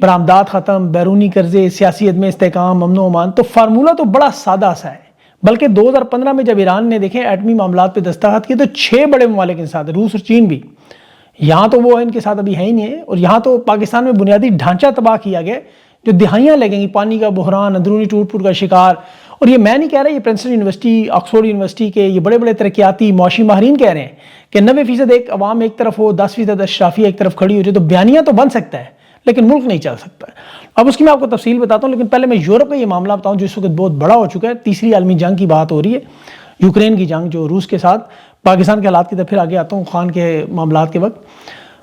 برآمدات ختم، بیرونی قرضے، سیاسی عدم استحکام، امن و امان. تو فارمولہ تو بڑا سادہ سا ہے. بلکہ 2015 میں جب ایران نے دیکھیں ایٹمی معاملات پہ دستخط کیے تو 6 بڑے ممالک کے ساتھ، روس اور چین بھی، یہاں تو وہ ان کے ساتھ ابھی ہے ہی نہیں ہے. اور یہاں تو پاکستان میں بنیادی ڈھانچہ تباہ کیا گیا جو دہائیاں لگیں گی، پانی کا بحران، اندرونی ٹوٹ پھوٹ کا شکار. اور یہ میں نہیں کہہ رہا، یہ پرنسٹن یونیورسٹی، آکسفورڈ یونیورسٹی کے یہ بڑے بڑے ترقیاتی معاشی ماہرین کہہ رہے ہیں کہ 90% ایک عوام ایک طرف ہو، 10% اشرافیہ ایک طرف کھڑی ہو جائے تو بیانیہ تو بن سکتا ہے لیکن ملک نہیں چل سکتا. اب اس کی میں آپ کو تفصیل بتاتا ہوں، لیکن پہلے میں یورپ کا یہ معاملہ بتاؤں جو اس وقت بہت بڑا ہو چکا ہے. تیسری عالمی جنگ کی بات ہو رہی ہے، یوکرین کی جنگ جو روس کے ساتھ. پاکستان کے حالات کی طرف پھر آگے آتا ہوں خان کے معاملات کے وقت.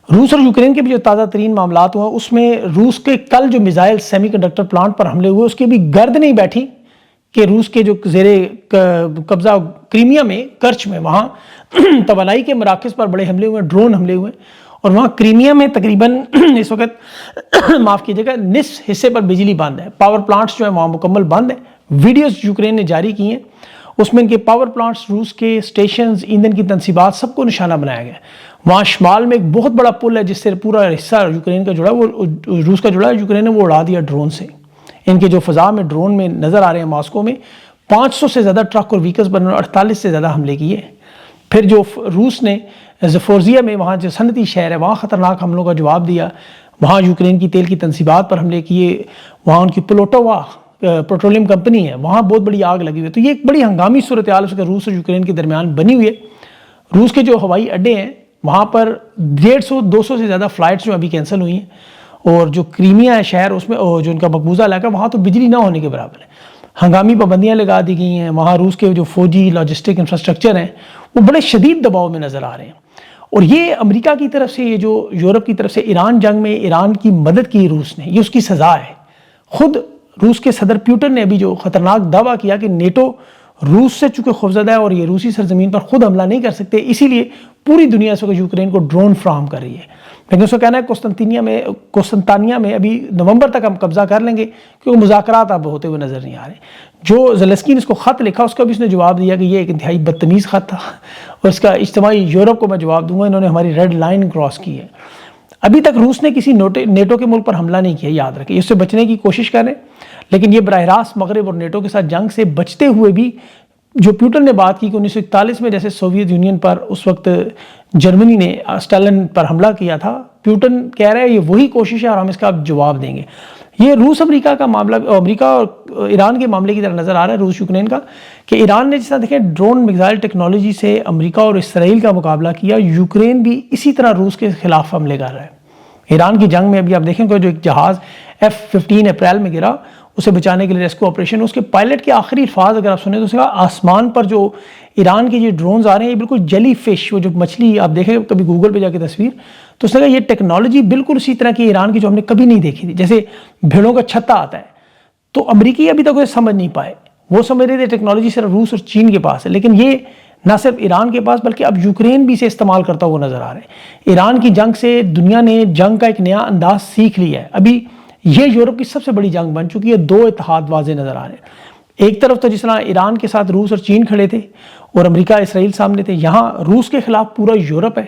روس اور یوکرین کے بھی جو تازہ ترین معاملات ہوئے اس میں روس کے کل جو میزائل سیمی کنڈکٹر پلانٹ پر حملے ہوئے اس کی بھی گرد نہیں بیٹھی کہ روس کے جو زیر قبضہ کریمیا میں، کرچ میں، وہاں توانائی کے مراکز پر بڑے حملے ہوئے، ڈرون حملے ہوئے. اور وہاں کریمیا میں تقریباً اس وقت معاف کیجیے گا نصف حصے پر بجلی بند ہے. پاور پلانٹس جو ہیں وہاں مکمل بند ہیں. ویڈیوز یوکرین نے جاری کی ہیں، اس میں ان کے پاور پلانٹس، روس کے سٹیشنز، ایندھن کی تنصیبات سب کو نشانہ بنایا گیا. وہاں شمال میں ایک بہت بڑا پل ہے جس سے پورا حصہ یوکرین کا جڑا، وہ روس کا جڑا ہے، یوکرین نے وہ اڑا دیا ڈرون سے. ان کے جو فضا میں ڈرون میں نظر آ رہے ہیں ماسکو میں 500 سے زیادہ ٹرک اور وہیکلز پر 48 سے زیادہ حملے کیے. پھر جو روس نے زفورزیا میں، وہاں جو صنعتی شہر ہے، وہاں خطرناک حملوں کا جواب دیا. وہاں یوکرین کی تیل کی تنصیبات پر حملے کیے. وہاں ان کی پلوٹووا پیٹرولیم کمپنی ہے، وہاں بہت بڑی آگ لگی ہوئی ہے. تو یہ ایک بڑی ہنگامی صورتحال اس کے روس اور یوکرین کے درمیان بنی ہوئی ہے. روس کے جو ہوائی اڈے ہیں وہاں پر 150-200 سے زیادہ فلائٹس جو ابھی کینسل ہوئی ہیں. اور جو کریمیا ہے شہر، اس میں جو ان کا مقبوضہ علاقہ، وہاں تو بجلی نہ ہونے کے برابر ہے. ہنگامی پابندیاں لگا دی گئی ہیں. وہاں روس کے جو فوجی لاجسٹک انفراسٹرکچر ہیں وہ بڑے شدید دباؤ میں نظر آ رہے ہیں. اور یہ امریکہ کی طرف سے، یہ جو یورپ کی طرف سے ایران جنگ میں ایران کی مدد کی روس نے، یہ اس کی سزا ہے. خود روس کے صدر پیوٹن نے ابھی جو خطرناک دعویٰ کیا کہ نیٹو روس سے چونکہ خوفزدہ ہے اور یہ روسی سرزمین پر خود حملہ نہیں کر سکتے، اسی لیے پوری دنیا اس وقت یوکرین کو ڈرون فراہم کر رہی ہے. لیکن اس کو کہنا ہے قسطنطنیہ میں ابھی نومبر تک ہم قبضہ کر لیں گے، کیونکہ مذاکرات اب ہوتے ہوئے نظر نہیں آ رہے. جو زیلنسکی نے اس کو خط لکھا اس کا بھی اس نے جواب دیا کہ یہ ایک انتہائی بدتمیز خط تھا اور اس کا اجتماعی یورپ کو میں جواب دوں گا، انہوں نے ہماری ریڈ لائن کراس کی ہے. ابھی تک روس نے کسی نیٹو کے ملک پر حملہ نہیں کیا، یاد رکھیں، اس سے بچنے کی کوشش کریں. لیکن یہ براہ راست مغرب اور نیٹو کے ساتھ جنگ سے بچتے ہوئے بھی جو پیوٹن نے بات کی کہ 1941 میں جیسے سوویت یونین پر اس وقت جرمنی نے اسٹالن پر حملہ کیا تھا، پیوٹن کہہ رہے ہیں یہ وہی کوشش ہے اور ہم اس کا جواب دیں گے. یہ روس امریکہ کا معاملہ، امریکہ اور ایران کے معاملے کی طرح نظر آ رہا ہے، روس یوکرین کا، کہ ایران نے جس طرح دیکھیں ڈرون میزائل ٹیکنالوجی سے امریکہ اور اسرائیل کا مقابلہ کیا، یوکرین بھی اسی طرح روس کے خلاف حملے کر رہا ہے. ایران کی جنگ میں ابھی آپ دیکھیں کہ جو ایک جہاز F-15 اپریل میں گرا، اسے بچانے کے لیے ریسکیو آپریشن، اس کے پائلٹ کے آخری الفاظ اگر آپ سنیں تو اس نے کہا آسمان پر جو ایران کے یہ ڈرونز آ رہے ہیں یہ بالکل جیلی فش، وہ جو مچھلی آپ دیکھیں کبھی گوگل پہ جا کے تصویر، تو اس نے کہا یہ ٹیکنالوجی بالکل اسی طرح کی ایران کی جو ہم نے کبھی نہیں دیکھی تھی، جیسے بھیڑوں کا چھتا آتا ہے. تو امریکی ابھی تک اسے سمجھ نہیں پائے، وہ سمجھ رہے تھے ٹیکنالوجی صرف روس اور چین کے پاس ہے، لیکن یہ نہ صرف ایران کے پاس بلکہ اب یوکرین بھی اسے استعمال کرتا ہوا نظر آ رہا ہے. ایران کی جنگ سے دنیا نے جنگ کا ایک نیا انداز سیکھ لیا ہے. ابھی یہ یورپ کی سب سے بڑی جنگ بن چکی ہے. 2 اتحاد واضح نظر آ رہے ہیں. ایک طرف تو جس طرح ایران کے ساتھ روس اور چین کھڑے تھے اور امریکہ اسرائیل سامنے تھے، یہاں روس کے خلاف پورا یورپ ہے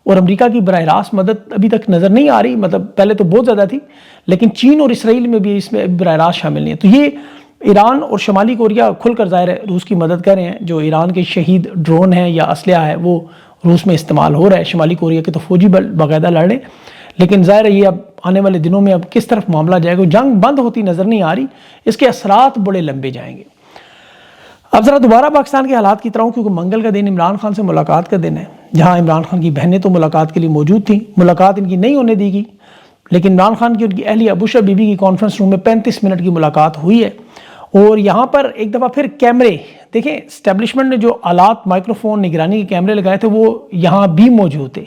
اور امریکہ کی براہ راست مدد ابھی تک نظر نہیں آ رہی. مطلب پہلے تو بہت زیادہ تھی لیکن چین اور اسرائیل میں بھی اس میں براہ راست شامل نہیں ہے. تو یہ ایران اور شمالی کوریا کھل کر ظاہر ہے روس کی مدد کر رہے ہیں. جو ایران کے شہید ڈرون ہیں یا اسلحہ ہے وہ روس میں استعمال ہو رہا ہے. شمالی کوریا کے تو فوجی باقاعدہ لڑ رہے ہیں، لیکن ظاہر ہے یہ اب آنے والے دنوں میں اب کس طرف معاملہ جائے گا. جنگ بند ہوتی نظر نہیں آ رہی، اس کے اثرات بڑے لمبے جائیں گے. اب ذرا دوبارہ پاکستان کے حالات کی طرح ہوں، کیونکہ منگل کا دن عمران خان سے ملاقات کا دن ہے، جہاں عمران خان کی بہنیں تو ملاقات کے لیے موجود تھیں. ملاقات ان کی نہیں ہونے دی گئی، لیکن عمران خان کی ان کی اہلیہ بشرا بی بی کی کانفرنس روم میں 35 منٹ کی ملاقات ہوئی ہے. اور یہاں پر ایک دفعہ پھر کیمرے دیکھیں، اسٹیبلشمنٹ نے جو آلات مائکروفون نگرانی کے کیمرے لگائے تھے وہ یہاں بھی موجود تھے.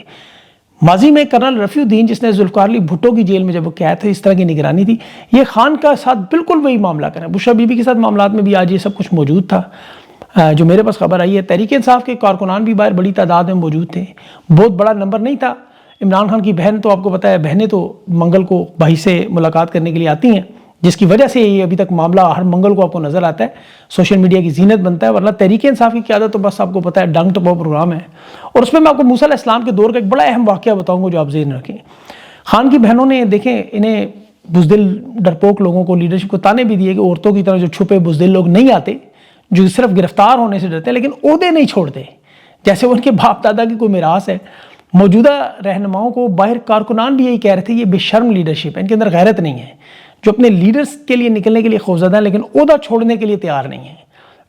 ماضی میں کرنل رفیع الدین جس نے ذوالفقار علی بھٹو کی جیل میں جب وہ قید تھے اس طرح کی نگرانی تھی. یہ خان کا ساتھ بالکل وہی معاملہ کریں. بشرا بی بی کے ساتھ معاملات میں بھی آج یہ سب کچھ موجود تھا. جو میرے پاس خبر آئی ہے تحریک انصاف کے کارکنان بھی باہر بڑی تعداد میں موجود تھے. بہت بڑا نمبر نہیں تھا. عمران خان کی بہن تو آپ کو پتہ ہے، بہنیں تو منگل کو بھائی سے ملاقات کرنے کے لیے آتی ہیں، جس کی وجہ سے یہ ابھی تک معاملہ ہر منگل کو آپ کو نظر آتا ہے، سوشل میڈیا کی زینت بنتا ہے. ورنہ تحریک انصاف کی قیادت تو بس آپ کو پتہ ہے ڈنگ ٹپاؤ پروگرام ہے. اور اس میں میں آپ کو موسیٰ علیہ السلام کے دور کا ایک بڑا اہم واقعہ بتاؤں گا جو آپ ذہن رکھیں. خان کی بہنوں نے دیکھیں، انہیں بزدل ڈرپوک لوگوں کو لیڈرشپ کو تانے بھی دیے کہ عورتوں کی طرح جو چھپے بزدل لوگ نہیں آتے جو صرف گرفتار ہونے سے ڈرتے ہیں لیکن عہدے نہیں چھوڑتے جیسے ان کے باپ دادا کی کوئی میراث ہے. موجودہ رہنماؤں کو باہر کارکنان بھی یہی کہہ رہے تھے یہ بے شرم لیڈرشپ ہے, ان کے اندر غیرت نہیں ہے, جو اپنے لیڈرز کے لیے نکلنے کے لیے خوفزدہ ہیں لیکن عہدہ چھوڑنے کے لیے تیار نہیں ہیں.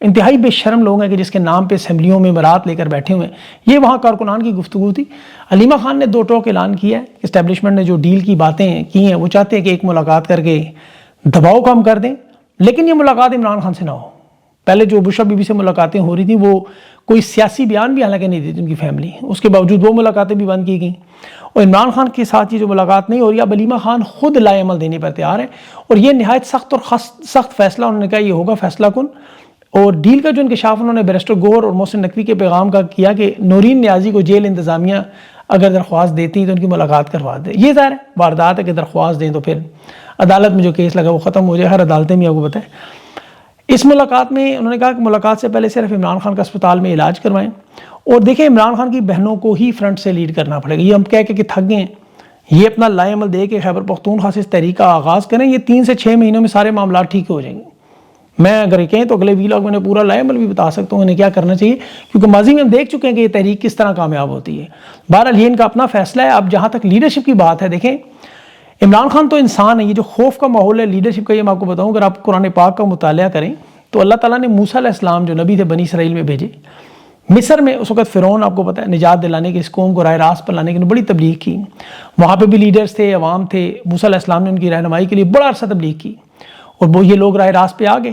انتہائی بے شرم لوگ ہیں کہ جس کے نام پہ اسمبلیوں میں برات لے کر بیٹھے ہوئے ہیں. یہ وہاں کارکنان کی گفتگو تھی. علیمہ خان نے 2 ٹوک اعلان کیا ہے. اسٹیبلشمنٹ نے جو ڈیل کی باتیں کی ہیں وہ چاہتے ہیں کہ ایک ملاقات کر کے دباؤ کم کر دیں, لیکن یہ ملاقات عمران خان سے نہ ہو. پہلے جو بشرا بی بی سے ملاقاتیں ہو رہی تھیں وہ کوئی سیاسی بیان بھی حالانکہ نہیں دیتی ان کی فیملی, اس کے باوجود وہ ملاقاتیں بھی بند کی گئیں. اور عمران خان کے ساتھ یہ جو ملاقات نہیں ہو رہی, اب علیمہ خان خود لائے عمل دینے پر تیار ہیں اور یہ نہایت سخت اور سخت فیصلہ انہوں نے کہا یہ ہوگا فیصلہ کن. اور ڈیل کا جو انکشاف انہوں نے بیرسٹر گوہر اور محسن نقوی کے پیغام کا کیا کہ نورین نیازی کو جیل انتظامیہ اگر درخواست دیتی تو ان کی ملاقات کروا دے. یہ ظاہر ہے واردات ہے کہ درخواست دیں تو پھر عدالت میں جو کیس لگا وہ ختم ہو جائے. ہر عدالتیں میں آپ کو بتائیں. اس ملاقات میں انہوں نے کہا کہ ملاقات سے پہلے صرف عمران خان کا اسپتال میں علاج کروائیں اور دیکھیں عمران خان کی بہنوں کو ہی فرنٹ سے لیڈ کرنا پڑے گا. یہ ہم کہہ کے کہ تھک گئے ہیں, یہ اپنا لائے عمل دے کے خیبر پختونخوا سے اس تحریک کا آغاز کریں. یہ 3 سے 6 مہینوں میں سارے معاملات ٹھیک ہو جائیں گے. میں اگر یہ کہیں تو اگلے ویلاگ میں پورا لائے عمل بھی بتا سکتا ہوں انہیں کیا کرنا چاہیے, کیونکہ ماضی میں ہم دیکھ چکے ہیں کہ یہ تحریک کس طرح کامیاب ہوتی ہے. بہرحال یہ ان کا اپنا فیصلہ ہے. اب جہاں تک لیڈرشپ کی بات ہے, دیکھیں عمران خان تو انسان ہے, یہ جو خوف کا ماحول ہے لیڈرشپ کا یہ میں آپ کو بتاؤں. اگر آپ قرآن پاک کا مطالعہ کریں تو اللہ تعالیٰ نے موسیٰ علیہ السلام جو نبی تھے بنی اسرائیل میں بھیجے. مصر میں اس وقت فرعون آپ کو پتہ ہے نجات دلانے کے اس قوم کو راہ راست پر لانے کے لیے بڑی تبلیغ کی. وہاں پہ بھی لیڈرز تھے, عوام تھے. موسیٰ علیہ السلام نے ان کی رہنمائی کے لیے بڑا عرصہ تبلیغ کی اور وہ یہ لوگ راہ راست پہ آ گئے.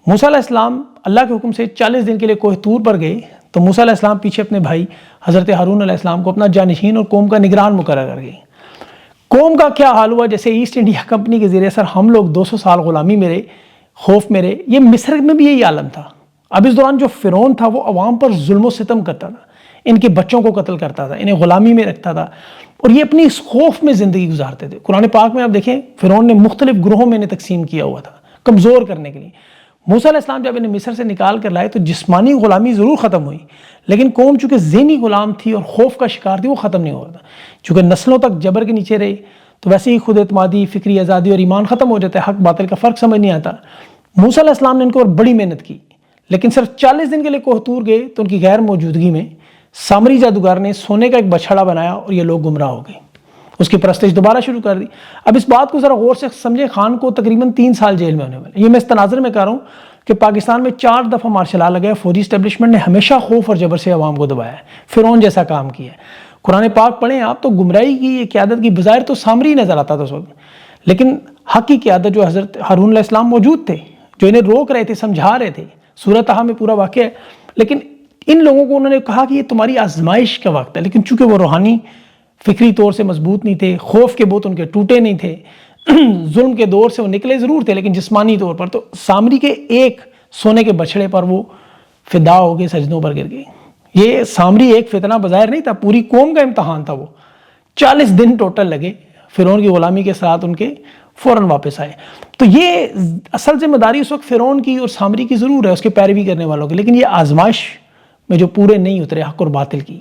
موسیٰ علیہ السلام اللہ کے حکم سے 40 دن کے لیے کوہ طور پر گئے تو موسیٰ علیہ السلام پیچھے اپنے بھائی حضرت ہارون علیہ السلام کو اپنا جانشین اور قوم کا نگران مقرر کر گئے. قوم کا کیا حال ہوا, جیسے ایسٹ انڈیا کمپنی کے زیر اثر ہم لوگ 200 سال غلامی میں رہے, خوف میں رہے. یہ مصر میں بھی یہی عالم تھا. اب اس دوران جو فرعون تھا وہ عوام پر ظلم و ستم کرتا تھا, ان کے بچوں کو قتل کرتا تھا, انہیں غلامی میں رکھتا تھا اور یہ اپنی اس خوف میں زندگی گزارتے تھے. قرآن پاک میں آپ دیکھیں فرعون نے مختلف گروہوں میں انہیں تقسیم کیا ہوا تھا کمزور کرنے کے لیے. موسیٰ علیہ السلام جب انہیں مصر سے نکال کر لائے تو جسمانی غلامی ضرور ختم ہوئی لیکن قوم چونکہ ذہنی غلام تھی اور خوف کا شکار تھی وہ ختم نہیں ہو رہا تھا. چونکہ نسلوں تک جبر کے نیچے رہے تو ویسے ہی خود اعتمادی, فکری آزادی اور ایمان ختم ہو جاتا ہے, حق باطل کا فرق سمجھ نہیں آتا. موسیٰ علیہ السلام نے ان کو بڑی محنت کی لیکن صرف 40 دن کے لیے کوہ طور گئے تو ان کی غیر موجودگی میں سامری جادوگر نے سونے کا ایک بچھڑا بنایا اور یہ لوگ گمراہ ہو گئے. اس کی پرستش دوبارہ شروع کر دی. اب اس بات کو ذرا غور سے سمجھیں, خان کو تقریباً 3 سال جیل میں ہونے والے. یہ میں اس تناظر میں کہہ رہا ہوں کہ پاکستان میں 4 دفعہ مارشل لا لگا ہے. فوجی اسٹیبلشمنٹ نے ہمیشہ خوف اور جبر سے عوام کو دبایا ہے, فرعون جیسا کام کیا ہے. قرآن پاک پڑھیں آپ تو گمراہی کی یہ قیادت کی بظاہر تو سامری نظر آتا تھا اس وقت, لیکن حق کی قیادت جو حضرت ہارون علیہ السلام موجود تھے جو انہیں روک رہے تھے, سمجھا رہے تھے. سورۃ طٰہٰ میں پورا واقعہ ہے. لیکن ان لوگوں کو انہوں نے کہا کہ یہ تمہاری آزمائش کا وقت ہے, لیکن چونکہ وہ روحانی فکری طور سے مضبوط نہیں تھے, خوف کے بت ان کے ٹوٹے نہیں تھے, ظلم کے دور سے وہ نکلے ضرور تھے لیکن جسمانی طور پر, تو سامری کے ایک سونے کے بچڑے پر وہ فدا ہو گئے, سجدوں پر گر گئے. یہ سامری ایک فتنہ بظاہر نہیں تھا, پوری قوم کا امتحان تھا. وہ 40 دن ٹوٹل لگے فرعون کی غلامی کے ساتھ ان کے فوراً واپس آئے. تو یہ اصل ذمہ داری اس وقت فرعون کی اور سامری کی ضرور ہے, اس کے پیروی کرنے والوں کی, لیکن یہ آزمائش میں جو پورے نہیں اترے حق اور باطل کی.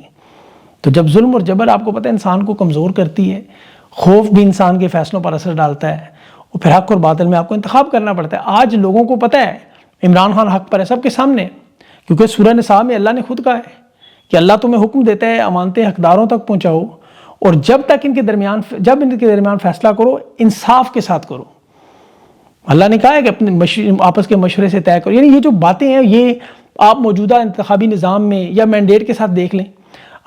تو جب ظلم اور جبر آپ کو پتہ ہے انسان کو کمزور کرتی ہے, خوف بھی انسان کے فیصلوں پر اثر ڈالتا ہے اور پھر حق اور باطل میں آپ کو انتخاب کرنا پڑتا ہے. آج لوگوں کو پتہ ہے عمران خان حق پر ہے, سب کے سامنے, کیونکہ سورہ نساء میں اللہ نے خود کہا ہے کہ اللہ تمہیں حکم دیتا ہے امانتیں حقداروں تک پہنچاؤ اور جب ان کے درمیان فیصلہ کرو انصاف کے ساتھ کرو. اللہ نے کہا ہے کہ اپنے آپس کے مشورے سے طے کرو. یعنی یہ جو باتیں ہیں یہ آپ موجودہ انتخابی نظام میں یا مینڈیٹ کے ساتھ دیکھ لیں,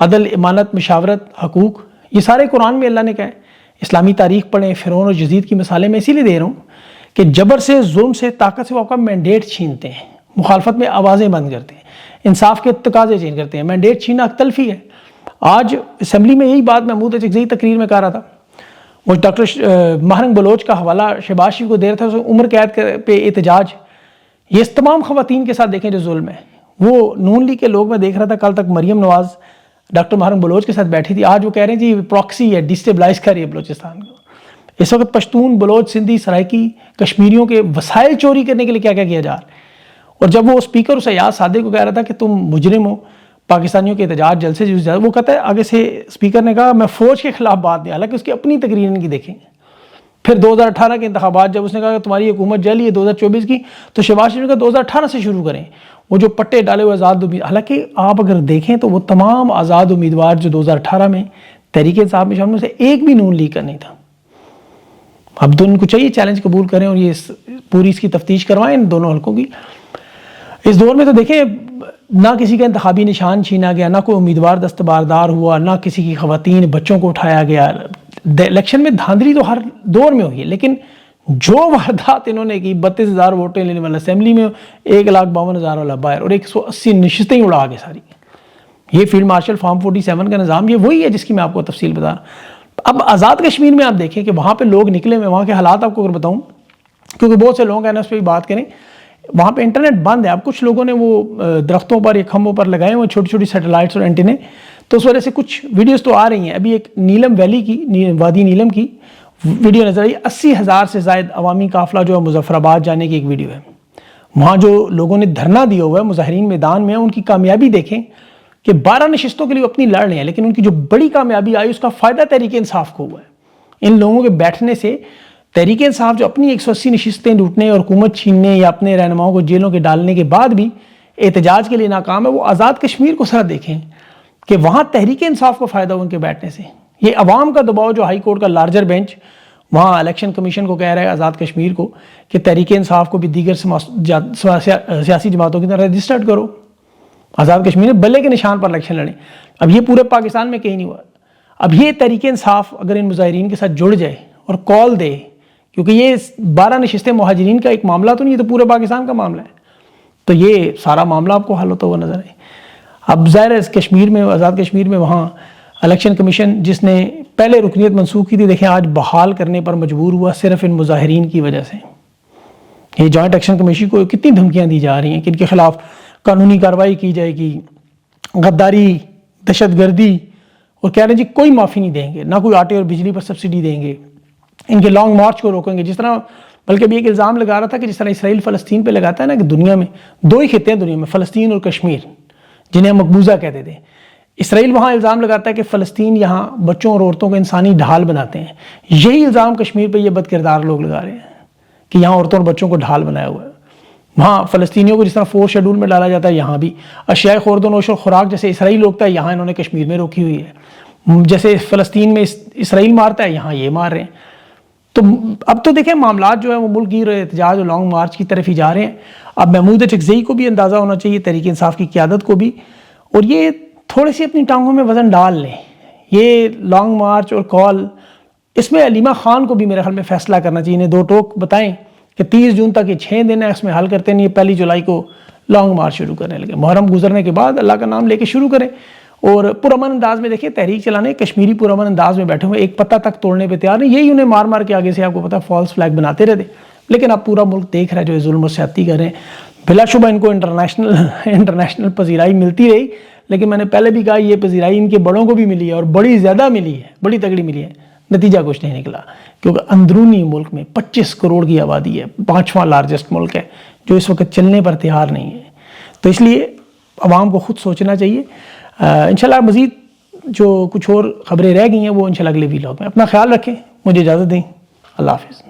عدل, امانت, مشاورت, حقوق, یہ سارے قرآن میں اللہ نے کہا ہے. اسلامی تاریخ پڑھیں, فرعون اور یزید کی مثالیں میں اسی لیے دے رہا ہوں کہ جبر سے, ظلم سے, طاقت سے وہ آپ کا مینڈیٹ چھینتے ہیں, مخالفت میں آوازیں بند کرتے ہیں, انصاف کے تقاضے چینج کرتے ہیں. مینڈیٹ چھیننا حق تلفی ہے. آج اسمبلی میں یہی بات محمود اچکزئی تقریر میں کہہ رہا تھا, وہ ڈاکٹر ماہرنگ بلوچ کا حوالہ شہباز شریف کو دے رہا تھا, عمر قید پہ احتجاج. یہ اس تمام خواتین کے ساتھ دیکھیں جو ظلم ہے. وہ نون لیگ کے لوگ میں دیکھ رہا تھا کل تک مریم نواز ڈاکٹر ماہرنگ بلوچ کے ساتھ بیٹھی تھی, آج وہ کہہ رہے ہیں جی پراکسی ہے, ڈیسٹیبلائز کر رہی ہے بلوچستان کو. اس وقت پشتون, بلوچ, سندھی, سرائکی, کشمیریوں کے وسائل چوری کرنے کے لیے کیا کیا کیا جا رہا ہے. اور جب وہ اسپیکر اس ایاز صادق کو کہہ رہا تھا کہ تم مجرم ہو, پاکستانیوں کے احتجاج جلسے سے وہ کہتا ہے, آگے سے اسپیکر نے کہا میں فوج کے خلاف بات نہیں, حالانکہ اس کی اپنی تقریر ان کی دیکھیں. پھر 2018 کے انتخابات جب اس نے کہا کہ تمہاری حکومت جعلی ہے 2024 کی، تو شہباز شریف نے کہا 2018 سے شروع کریں، وہ جو پٹے ڈالے ہوئے آزاد امیدوار، حالانکہ آپ اگر دیکھیں تو وہ تمام آزاد امیدوار جو 2018 میں تحریک انصاف میں شامل سے ایک بھی نون لیگ کا نہیں تھا. اب تو ان کو چاہیے چیلنج قبول کریں اور یہ پوری اس کی تفتیش کروائیں ان دونوں حلقوں کی. اس دور میں تو دیکھیں نہ کسی کا انتخابی نشان چھینا گیا، نہ کوئی امیدوار دستبردار ہوا، نہ کسی کی خواتین بچوں کو اٹھایا گیا. الیکشن میں دھاندلی تو ہر دور میں ہوئی ہے، لیکن جو واردات انہوں نے کی، 32,000 ووٹیں لینے والا اسمبلی میں، 1,52,000 والا باہر، اور 180 نشستیں اڑا کے ساری. یہ فیلڈ مارشل فارم 47 کا نظام یہ وہی ہے جس کی میں آپ کو تفصیل بتا رہا ہوں. اب آزاد کشمیر میں آپ دیکھیں کہ وہاں پہ لوگ نکلے ہوئے، وہاں کے حالات آپ کو اگر بتاؤں، کیونکہ بہت سے لوگ ہیں نا اس پہ بھی بات کریں، وہاں پہ انٹرنیٹ بند ہے. اب کچھ لوگوں نے وہ درختوں پر یا کھمبوں پر لگائے ہوئے چھوٹی چھوٹی سیٹلائٹس اور اینٹینے، تو اس وجہ سے کچھ ویڈیوز تو آ رہی ہیں. ابھی ایک نیلم ویلی کی، وادی نیلم کی ویڈیو نظر آئی، 80,000 سے زائد عوامی قافلہ جو ہے مظفر آباد جانے کی ایک ویڈیو ہے. وہاں جو لوگوں نے دھرنا دیا ہوا ہے، مظاہرین میدان میں، ان کی کامیابی دیکھیں کہ 12 نشستوں کے لیے اپنی لڑ رہے ہیں، لیکن ان کی جو بڑی کامیابی آئی اس کا فائدہ تحریک انصاف کو ہوا ہے. ان لوگوں کے بیٹھنے سے تحریک انصاف جو اپنی 180 نشستیں لوٹنے اور حکومت چھیننے یا اپنے رہنماؤں کو جیلوں کے ڈالنے کے بعد بھی احتجاج کے لیے ناکام ہے. وہ آزاد کشمیر کو ذرا دیکھیں کہ وہاں تحریک انصاف کو فائدہ ہو ان کے بیٹھنے سے. یہ عوام کا دباؤ جو ہائی کورٹ کا لارجر بینچ وہاں الیکشن کمیشن کو کہہ رہا ہے آزاد کشمیر کو کہ تحریک انصاف کو بھی دیگر سیاسی جماعتوں کی طرح رجسٹرڈ کرو. آزاد کشمیر میں بلے کے نشان پر الیکشن لڑیں. اب یہ پورے پاکستان میں کہیں نہیں ہوا. اب یہ تحریک انصاف اگر ان مظاہرین کے ساتھ جڑ جائے اور کال دے، کیونکہ یہ 12 نشستیں مہاجرین کا ایک معاملہ تو نہیں، تو پورے پاکستان کا معاملہ ہے، تو یہ سارا معاملہ آپ کو حل ہوتا ہوا نظر آئے. اب ظاہر ہے کشمیر میں، آزاد کشمیر میں، وہاں الیکشن کمیشن جس نے پہلے رکنیت منسوخ کی تھی، دیکھیں آج بحال کرنے پر مجبور ہوا صرف ان مظاہرین کی وجہ سے. یہ جوائنٹ ایکشن کمیشن کو کتنی دھمکیاں دی جا رہی ہیں کہ ان کے خلاف قانونی کارروائی کی جائے گی، غداری، دہشت گردی، اور کہہ رہے ہیں جی کوئی معافی نہیں دیں گے، نہ کوئی آٹے اور بجلی پر سبسڈی دیں گے، ان کے لانگ مارچ کو روکیں گے. جس طرح بلکہ بھی ایک الزام لگا رہا تھا کہ جس طرح اسرائیل فلسطین پہ لگاتا ہے نا کہ دنیا میں 2 ہی خطے ہیں دنیا میں، فلسطین اور کشمیر، جنہیں ہم مقبوضہ کہتے تھے. اسرائیل وہاں الزام لگاتا ہے کہ فلسطین یہاں بچوں اور عورتوں کو انسانی ڈھال بناتے ہیں. یہی الزام کشمیر پہ یہ بد کردار لوگ لگا رہے ہیں کہ یہاں عورتوں اور بچوں کو ڈھال بنایا ہوا ہے. وہاں فلسطینیوں کو جس طرح 4 شیڈول میں ڈالا جاتا ہے، یہاں بھی اشیاء خورد و نوش و خوراک جیسے اسرائیل روکتا ہے، یہاں انہوں نے کشمیر میں روکی ہوئی ہے. جیسے فلسطین میں اسرائیل مارتا ہے، یہاں یہ مار رہے ہیں. تو اب تو دیکھیں معاملات جو ہے وہ ملک گیر احتجاج اور لانگ مارچ کی طرف ہی جا رہے ہیں. اب محمود چکزئی کو بھی اندازہ ہونا چاہیے، تحریک انصاف کی قیادت کو بھی، اور یہ تھوڑی سی اپنی ٹانگوں میں وزن ڈال لیں. یہ لانگ مارچ اور کال، اس میں علیمہ خان کو بھی میرے خیال میں فیصلہ کرنا چاہیے. انہیں 2 ٹوک بتائیں کہ 30 جون تک یہ 6 دن ہے، اس میں حل کرتے نہیں. 1 جولائی کو لانگ مارچ شروع کرنے لگے. محرم گزرنے کے بعد اللہ کا نام لے کے شروع کریں اور پرامن انداز میں دیکھیں تحریک چلانے. کشمیری پرامن انداز میں بیٹھے ہوئے، ایک پتہ تک توڑنے پہ تیار نہیں. یہی انہیں مار مار کے آگے سے آپ کو پتہ فالس فلیگ بناتے رہتے. لیکن اب پورا ملک دیکھ رہا ہے جو ظلم و زیادتی کر رہے ہیں. بلا شبہ ان کو انٹرنیشنل پذیرائی ملتی رہی، لیکن میں نے پہلے بھی کہا یہ پذیرائی ان کے بڑوں کو بھی ملی ہے اور بڑی زیادہ ملی ہے، بڑی تگڑی ملی ہے. نتیجہ کچھ نہیں نکلا، کیونکہ اندرونی ملک میں 25 کروڑ کی آبادی ہے، 5واں لارجسٹ ملک ہے، جو اس وقت چلنے پر تیار نہیں ہے. تو اس لیے عوام کو خود سوچنا چاہیے. انشاءاللہ مزید جو کچھ اور خبریں رہ گئی ہیں وہ انشاءاللہ اگلے ویلاگ میں. اپنا خیال رکھیں، مجھے اجازت دیں. اللہ حافظ.